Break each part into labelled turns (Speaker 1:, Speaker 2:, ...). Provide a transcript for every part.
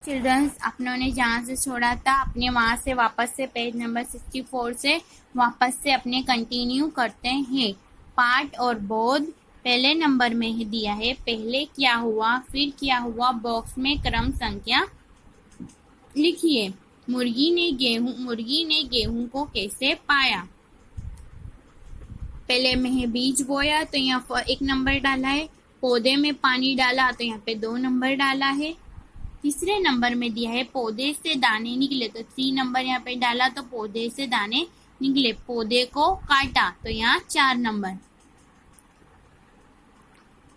Speaker 1: Children's, अपनों ने जहाँ से छोड़ा था अपने वहाँ से वापस से पेज नंबर 64 से वापस से अपने कंटिन्यू करते हैं। पाठ और बोध पहले नंबर में ही दिया है, पहले क्या हुआ फिर क्या हुआ, बॉक्स में क्रम संख्या लिखिए। मुर्गी ने गेहूं को कैसे पाया। पहले में बीज बोया तो यहाँ पर 1 नंबर डाला है, पौधे में पानी डाला तो यहाँ पे 2 नंबर डाला है। तीसरे नंबर में दिया है पौधे से दाने निकले तो 3 नंबर यहाँ पे डाला तो पौधे से दाने निकले। पौधे को काटा तो यहाँ 4 नंबर।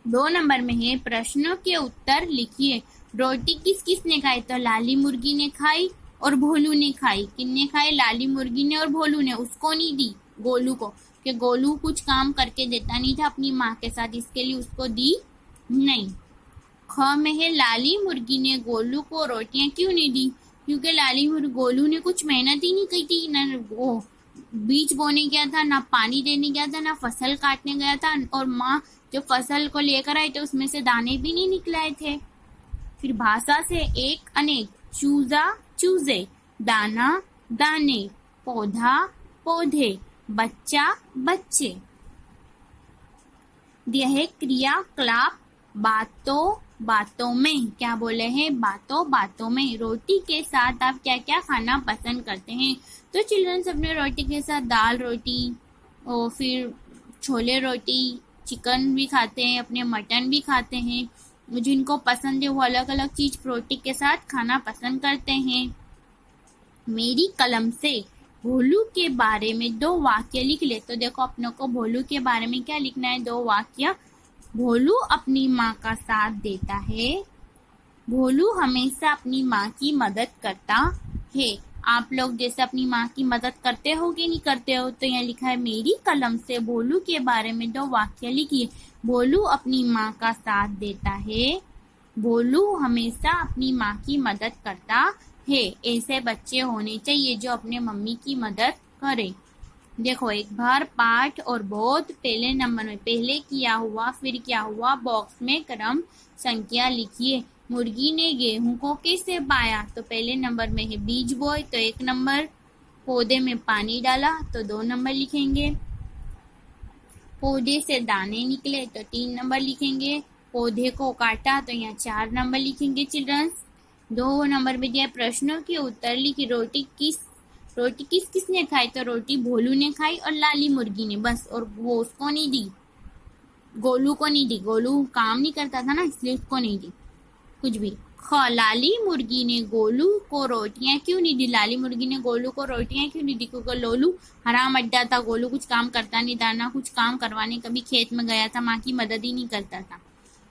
Speaker 1: 2 नंबर में है प्रश्नों के उत्तर लिखिए। रोटी किस किस ने खाई तो लाली मुर्गी ने खाई और भोलू ने खाई। किसने खाई? लाली मुर्गी ने और भोलू ने। उसको नहीं दी, गोलू को, कि गोलू कुछ काम करके देता नहीं था अपनी माँ के साथ, इसके लिए उसको दी नहीं। ख में है लाली मुर्गी ने गोलू को रोटियां क्यों नहीं दी, क्योंकि गोलू ने कुछ मेहनत ही नहीं की थी, ना वो बीज बोने गया था, ना पानी देने गया था, ना फसल काटने गया था, और माँ जो फसल को लेकर आए थे उसमें से दाने भी नहीं निकलाए थे। फिर भाषा से एक अनेक, चूजा चूजे, दाना दाने, पौधा पौधे, बच्चा बच्चे। दिया है क्रियाकलाप बातों बातों में। क्या बोले हैं? बातों बातों में। रोटी के साथ आप क्या क्या खाना पसंद करते हैं? तो चिल्ड्रंस अपने रोटी के साथ दाल रोटी और फिर छोले रोटी, चिकन भी खाते हैं, अपने मटन भी खाते हैं। जिनको पसंद है वो अलग अलग चीज रोटी के साथ खाना पसंद करते हैं। मेरी कलम से भोलू के बारे में 2 वाक्य लिख ले। तो देखो अपनों को भोलू के बारे में क्या लिखना है? 2 वाक्य। भोलू अपनी माँ का साथ देता है। भोलू हमेशा अपनी माँ की मदद करता है। आप लोग जैसे अपनी माँ की मदद करते हो कि नहीं करते हो? तो यहाँ लिखा है मेरी कलम से भोलू के बारे में 2 वाक्य लिखिए। भोलू अपनी माँ का साथ देता है। भोलू हमेशा अपनी माँ की मदद करता है। ऐसे बच्चे होने चाहिए जो अपने मम्मी की मदद करे। देखो एक बार पाठ और बोध पहले नंबर में पहले किया हुआ फिर क्या हुआ, बॉक्स में क्रम संख्या लिखिए। मुर्गी ने गेहूं को कैसे पाया? तो पहले नंबर में है बीज बोए तो 1 नंबर, पौधे में पानी डाला तो 2 नंबर लिखेंगे, पौधे से दाने निकले तो 3 नंबर लिखेंगे, पौधे को काटा तो यहाँ 4 नंबर लिखेंगे। चिल्ड्रंस 2 नंबर में दिया प्रश्नों के उत्तर लिखी। रोटी किस किसने खाई? तो रोटी भोलू ने खाई और लाली मुर्गी ने, बस। और वो उसको नहीं दी, गोलू को नहीं दी, गोलू काम नहीं करता था ना इसलिए उसको नहीं दी कुछ भी। लाली मुर्गी ने गोलू को रोटियां क्यों नहीं दी? लाली मुर्गी ने गोलू को रोटियां क्यों नहीं दी? क्योंकि लोलू हराम अड्डा था, गोलू कुछ काम करता नहीं था, ना कुछ काम करवाने कभी खेत में गया था, माँ की मदद ही नहीं करता था।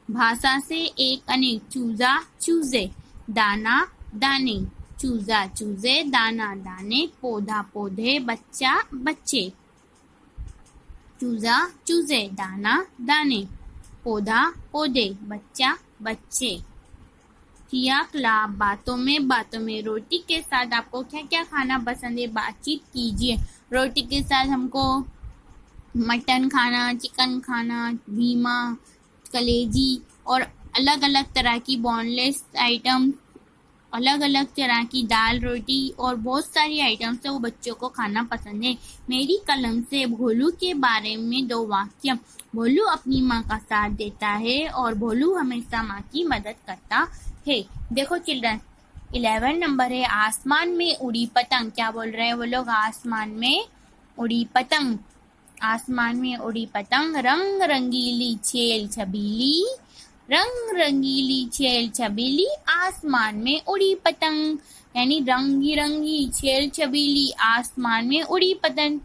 Speaker 1: भाषा से एक अनेक, चूजा चूजे, दाना दाने, चूजा चूजे, दाना दाने, पौधा पौधे, बच्चा बच्चे। चूजा चूजे, दाना दाने, पौधा पौधे, बच्चा बच्चे। क्रियाकलाप बातों में। रोटी के साथ आपको क्या क्या खाना पसंद है? बातचीत कीजिए। रोटी के साथ हमको मटन खाना, चिकन खाना, भीमा, कलेजी और अलग अलग तरह की बोनलेस आइटम, अलग अलग तरह की दाल रोटी और बहुत सारी आइटम्स है वो बच्चों को खाना पसंद है। मेरी कलम से भोलू के बारे में 2 वाक्य। भोलू अपनी माँ का साथ देता है और भोलू हमेशा माँ की मदद करता है। देखो चिल्ड्रन 11 नंबर है आसमान में उड़ी पतंग। क्या बोल रहे हैं वो लोग? आसमान में उड़ी पतंग। आसमान में उड़ी पतंग, रंग रंगीली छेल छबीली, रंग रंगीली छेल छबीली, आसमान में उड़ी पतंग। यानी रंगी रंगी छेल छबीली आसमान में उड़ी पतंग।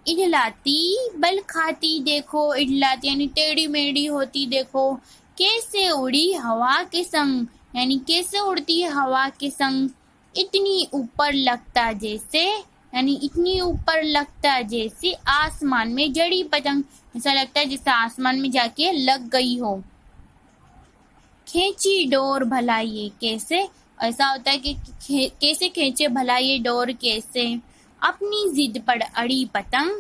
Speaker 1: इडलाती बल खाती देखो, इडलाती यानी टेढ़ी मेढ़ी होती देखो, कैसे उड़ी हवा के संग, यानी कैसे उड़ती है हवा के संग। इतनी ऊपर लगता जैसे, यानी इतनी ऊपर लगता जैसे आसमान में जड़ी पतंग, ऐसा लगता है जैसे आसमान में जाके लग गई हो। खींची डोर भला ये कैसे, ऐसा होता है कि कैसे खींचे भला ये डोर कैसे। अपनी जिद पर अड़ी पतंग,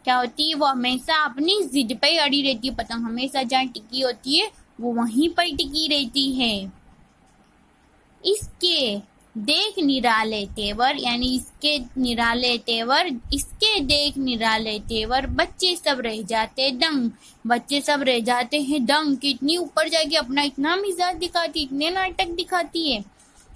Speaker 1: क्या होती है? वो हमेशा अपनी जिद पे अड़ी रहती है। पतंग हमेशा जहाँ टिकी होती है वो वहीं पर टिकी रहती है। इसके देख निराले तेवर, यानी इसके निराले तेवर, इसके देख निराले तेवर, बच्चे सब रह जाते दंग, बच्चे सब रह जाते हैं दंग। कितनी ऊपर जाके अपना इतना मिजाज दिखाती, इतने नाटक दिखाती है।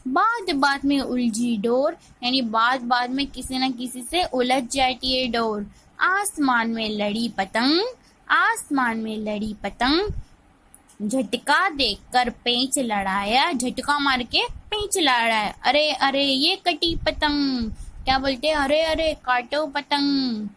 Speaker 1: बात बात में उलझी डोर, यानी बात बात में किसी न किसी से उलझ जाती है डोर। आसमान में लड़ी पतंग, आसमान में लड़ी पतंग, झटका देकर पेंच लड़ाया, झटका मार के पेंच लड़ाया। अरे अरे ये कटी पतंग, क्या बोलते हैं, अरे अरे काटो पतंग।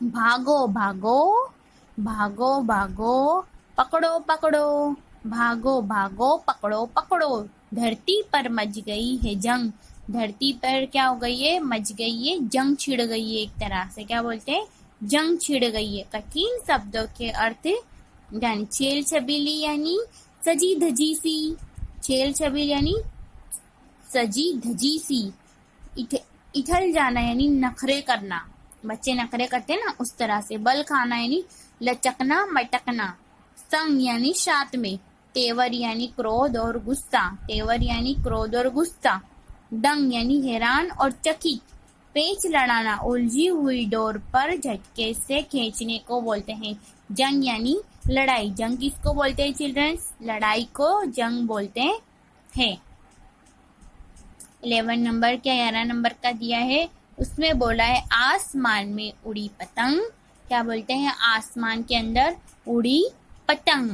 Speaker 1: भागो भागो, भागो भागो, पकड़ो पकड़ो, भागो भागो, पकड़ो पकड़ो। धरती पर मच गई है जंग, धरती पर क्या हो गई है, मच गई है, जंग छिड़ गई है। एक तरह से क्या बोलते हैं, जंग छिड़ गई है। कठिन शब्दों के अर्थ यानी छेल छबीली यानी सजी धजी सी, छेल छबीली यानी सजी धजी सी। इठल जाना यानी नखरे करना, बच्चे नखरे करते हैं ना उस तरह से। बल खाना यानी लचकना मटकना। संग यानी साथ में। तेवर यानी क्रोध और गुस्सा, तेवर यानी क्रोध और गुस्सा। दंग यानी हैरान और चकित। पेच लड़ाना उलझी हुई डोर पर झटके से खींचने को बोलते हैं। जंग यानी लड़ाई, जंग किसको बोलते हैं चिल्ड्रंस, लड़ाई को जंग बोलते हैं। 11 नंबर क्या 11 नंबर का दिया है, उसमें बोला है आसमान में उड़ी पतंग, क्या बोलते हैं, आसमान के अंदर उड़ी पतंग।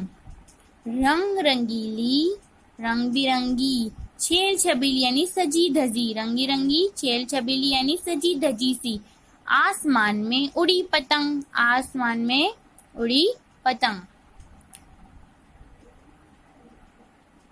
Speaker 1: रंग रंगीली, रंग बिरंगी, छेल छबीली यानी सजी धजी, रंगी रंगी, छेल छबीली यानी सजी धजी सी। आसमान में उड़ी पतंग, आसमान में उड़ी पतंग।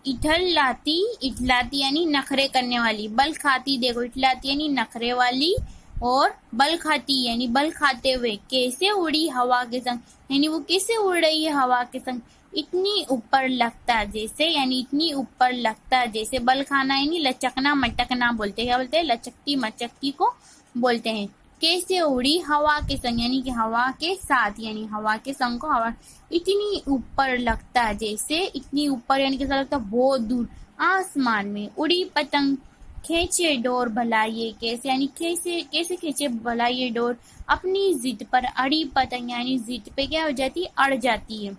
Speaker 1: इठलाती, इठलाती यानी नखरे करने वाली। बल खाती, देखो इठलाती यानी नखरे वाली, और बल खाती यानी बल खाते हुए। कैसे उड़ी हवा के संग, यानी वो कैसे उड़ रही है हवा के संग। इतनी ऊपर लगता जैसे, यानी इतनी ऊपर लगता जैसे। बल खाना यानी लचकना मटकना बोलते हैं, क्या बोलते हैं, लचकती मचकती को बोलते हैं। कैसे उड़ी हवा के संग, यानी कि हवा के साथ, यानी हवा के संग को हवा। इतनी ऊपर लगता जैसे, इतनी ऊपर यानी कैसा लगता, बहुत दूर। आसमान में उड़ी पतंग, खींचे डोर भला ये कैसे, यानी कैसे कैसे खींचे भला ये डोर। अपनी जिद पर अड़ी पतंग, यानी जिद पे क्या हो जाती, अड़ जाती है।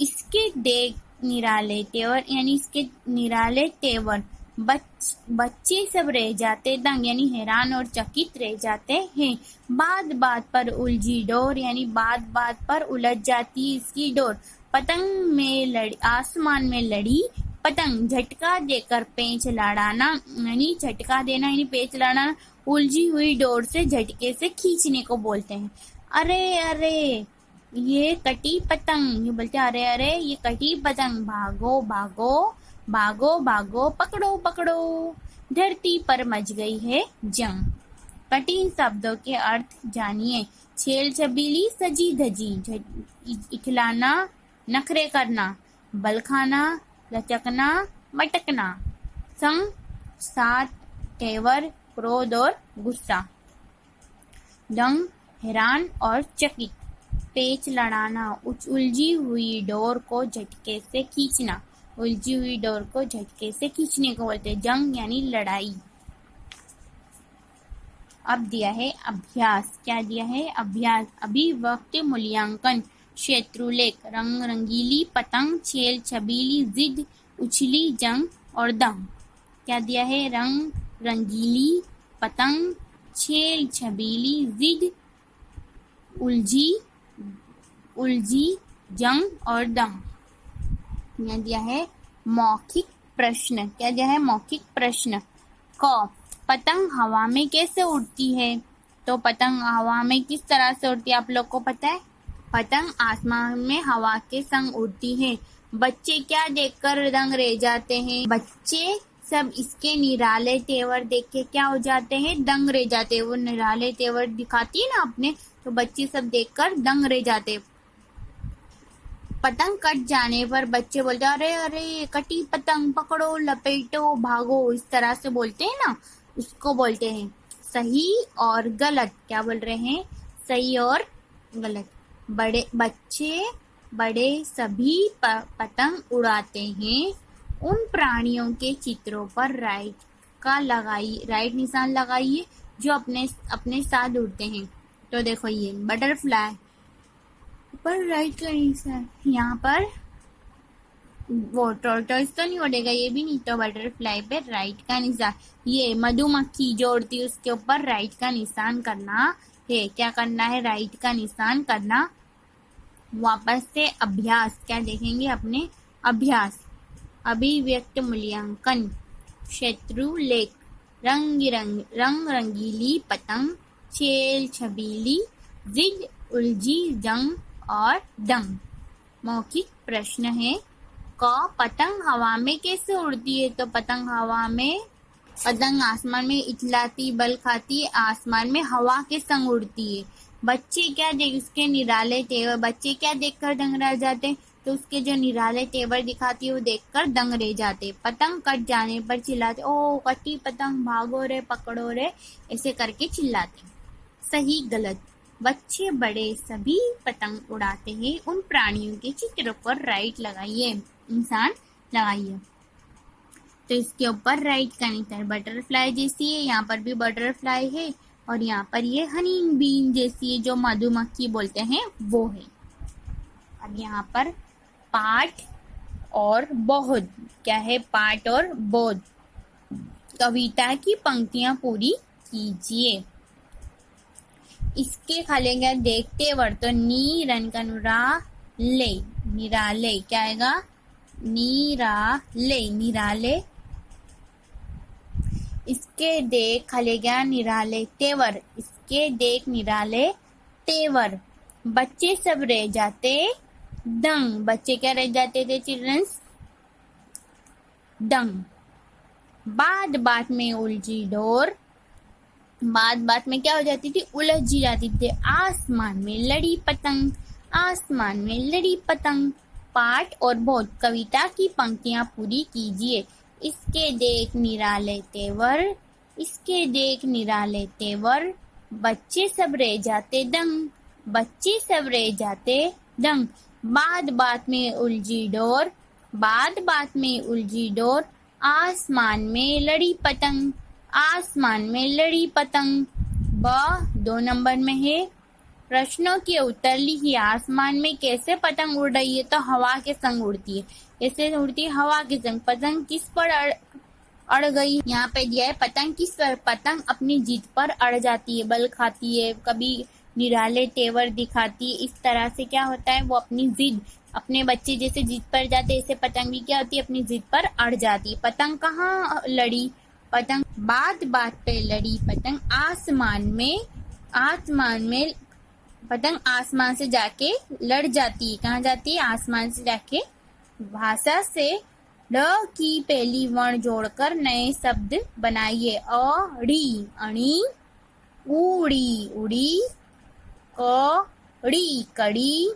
Speaker 1: इसके देख निराले तेवर, यानी इसके निराले तेवर, बच्चे सब रह जाते दंग, यानी हैरान और चकित रह जाते हैं। बात बात पर उलझी डोर, यानी बात बात पर उलझ जाती है इसकी डोर। पतंग में लड़ी, आसमान में लड़ी पतंग, झटका देकर पेंच लड़ाना, यानी झटका देना यानी पेंच लड़ाना। उलझी हुई डोर से झटके से खींचने को बोलते हैं। अरे अरे ये कटी पतंग, ये बोलते हैं अरे अरे ये कटी पतंग। भागो भागो, भागो भागो, पकड़ो पकड़ो। धरती पर मच गई है जंग। कठिन शब्दों के अर्थ जानिए। छेल छबीली सजी धजी, इखलाना नखरे करना, बल खाना लचकना मटकना, संग साथ, तेवर क्रोध और गुस्सा, दंग हैरान और चकित, पेच लड़ाना उलझी हुई डोर को झटके से खींचना, उलझी हुई डोर को झटके से खींचने को बोलते हैं। जंग यानी लड़ाई। अब दिया है अभ्यास, क्या दिया है अभ्यास। अभिव्यक्ति मूल्यांकन। शत्रुलेख, रंग रंगीली पतंग, छेल छबीली जिद, उछली जंग और दंग। क्या दिया है, रंग रंगीली पतंग, छेल छबीली जिद, उलझी जंग और दंग। यह दिया है मौखिक प्रश्न, क्या दिया है मौखिक प्रश्न। क, पतंग हवा में कैसे उड़ती है। तो पतंग हवा में किस तरह से उड़ती है आप लोग को पता है। पतंग आसमान में हवा के संग उड़ती है। बच्चे क्या देखकर दंग रह जाते हैं, बच्चे सब इसके निराले तेवर देख के क्या हो जाते हैं, दंग रह जाते हैं। वो निराले तेवर दिखाती है ना अपने, तो बच्चे सब देखकर दंग रह जाते। पतंग कट जाने पर बच्चे बोलते हैं अरे अरे कटी पतंग, पकड़ो लपेटो भागो, इस तरह से बोलते हैं ना, उसको बोलते हैं। सही और गलत, क्या बोल रहे हैं, सही और गलत। बड़े बच्चे बड़े सभी पतंग उड़ाते हैं, उन प्राणियों के चित्रों पर राइट निशान लगाइए जो अपने अपने साथ उड़ते हैं। तो देखो ये बटरफ्लाई पर राइट का निशान, यहाँ पर वो टॉर्टोइस तो नहीं उड़ेगा, ये भी नहीं, तो बटरफ्लाई पे राइट का निशान। ये मधुमक्खी जो उड़ती है उसके ऊपर राइट का निशान करना है। क्या करना है? राइट का निशान करना। वापस से अभ्यास क्या देखेंगे अपने? अभ्यास। अभिव्यक्त मूल्यांकन, शत्रु लेख, रंग रंगीली पतंग, छेल छबीली, जिद उलझी जंग और दंग। मौखिक प्रश्न है क पतंग हवा में कैसे उड़ती है? तो पतंग आसमान में इतलाती बल खाती है, आसमान में हवा के संग उड़ती है। बच्चे क्या देख उसके निराले तेवर, बच्चे क्या देखकर दंग रह जाते? तो उसके जो निराले तेवर दिखाती है वो देखकर दंग रह जाते। पतंग कट जाने पर चिल्लाते, ओ कटी पतंग, भागो रे, पकड़ो रे, ऐसे करके चिल्लाते। सही गलत। बच्चे बड़े सभी पतंग उड़ाते हैं। उन प्राणियों के चित्र पर राइट लगाइए, इंसान लगाइए। तो इसके ऊपर राइट का निशान बटरफ्लाई जैसी है, यहाँ पर भी बटरफ्लाई है, और यहाँ पर ये हनी बीन जैसी है जो मधुमक्खी बोलते हैं वो है। अब यहाँ पर पाठ और बोध क्या है? पाठ और बोध। कविता की पंक्तियां पूरी कीजिए। इसके खालेगा देखते वर, तो नी रन का निराले, निराले क्या आएगा? निराले, निराले। इसके देख खालेगा निराले तेवर, इसके देख निराले तेवर। बच्चे सब रह जाते दंग, बच्चे क्या रह जाते थे चिल्ड्रंस? दंग। बात बात में उलझी डोर, बात बात में क्या हो जाती थी? उलझी जाती थी। आसमान में लड़ी पतंग, आसमान में लड़ी पतंग। पाठ और बोध, कविता की पंक्तियां पूरी कीजिए। इसके देख निराले तेवर, इसके देख निराले तेवर। बच्चे सब रह जाते दंग, बच्चे सब रह जाते दंग। बात बात में उलझी डोर, बात बात में उलझी डोर। आसमान में लड़ी पतंग, आसमान में लड़ी पतंग। ब 2 नंबर में है। प्रश्नों के उत्तर लिखिए। आसमान में कैसे पतंग उड़ रही है? तो हवा के संग उड़ती है। कैसे उड़ती है? हवा के संग। पतंग किस पर अड़ गई? यहाँ पे दिया है पतंग किस पर? पतंग अपनी जिद पर अड़ जाती है, बल खाती है, कभी निराले तेवर दिखाती है। इस तरह से क्या होता है? वो अपनी जिद, अपने बच्चे जैसे जिद पर जाते हैं, ऐसे पतंग भी क्या होती है? अपनी जिद पर अड़ जाती है। पतंग कहाँ लड़ी? पतंग बात बात पे लड़ी पतंग आसमान में, आसमान में पतंग आसमान से जाके लड़ जाती है। कहाँ जाती है? आसमान से जाके। भाषा से ड की पहली वर्ण जोड़कर नए शब्द बनाइए। अड़ी अणी, उड़ी उड़ी, कड़ी कड़ी,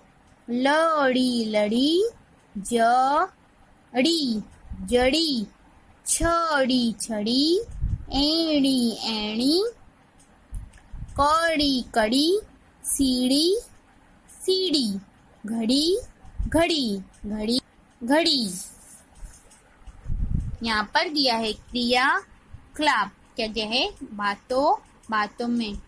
Speaker 1: लड़ी लड़ी, जड़ी जड़ी, छड़ी छड़ी, एड़ी एड़ी, कड़ी कड़ी, सीढ़ी सीढ़ी, घड़ी घड़ी घड़ी घड़ी। यहाँ पर दिया है क्रिया क्लाप, कहते हैं बातों बातों में।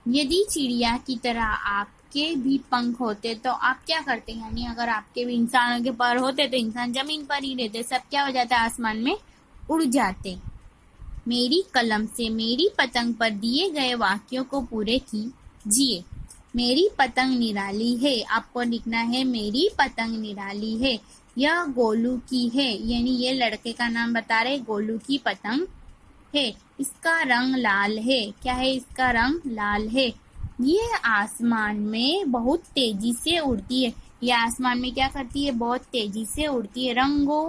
Speaker 1: यदि चिड़िया की तरह आपके भी पंख होते तो आप क्या करते? यानी अगर आपके भी इंसानों के पर होते तो इंसान जमीन पर ही रहते, सब क्या हो जाता है? आसमान में उड़ जाते। मेरी कलम से मेरी पतंग पर दिए गए वाक्यों को पूरे कीजिए। मेरी पतंग निराली है, आपको लिखना है मेरी पतंग निराली है। यह गोलू की है, यानी ये लड़के का नाम बता रहे, गोलू की पतंग है। इसका रंग लाल है, क्या है? इसका रंग लाल है। ये आसमान में बहुत तेजी से उड़ती है, ये आसमान में क्या करती है? बहुत तेजी से उड़ती है। रंगों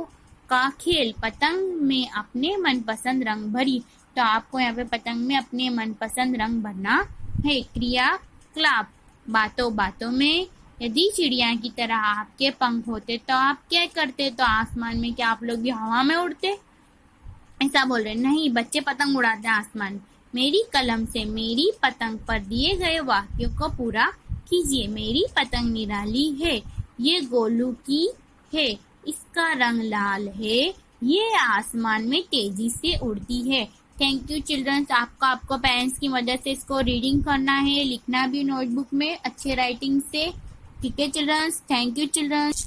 Speaker 1: का खेल, पतंग में अपने मनपसंद रंग भरी। तो आपको यहाँ पे पतंग में अपने मनपसंद रंग भरना है। क्रिया क्लाप, बातों बातों में। यदि चिड़िया की तरह आपके पंख होते तो आप क्या करते? तो आसमान में क्या आप लोग भी हवा में उड़ते? ऐसा बोल रहे नहीं, बच्चे पतंग उड़ाते हैं आसमान। मेरी कलम से मेरी पतंग पर दिए गए वाक्यों को पूरा कीजिए। मेरी पतंग निराली है, ये गोलू की है, इसका रंग लाल है, ये आसमान में तेजी से उड़ती है। Thank you childrens. आपको पेरेंट्स की मदद से इसको रीडिंग करना है, लिखना भी नोटबुक में अच्छे राइटिंग से। ठीक है चिल्ड्रंस, थैंक यू चिल्ड्रंस।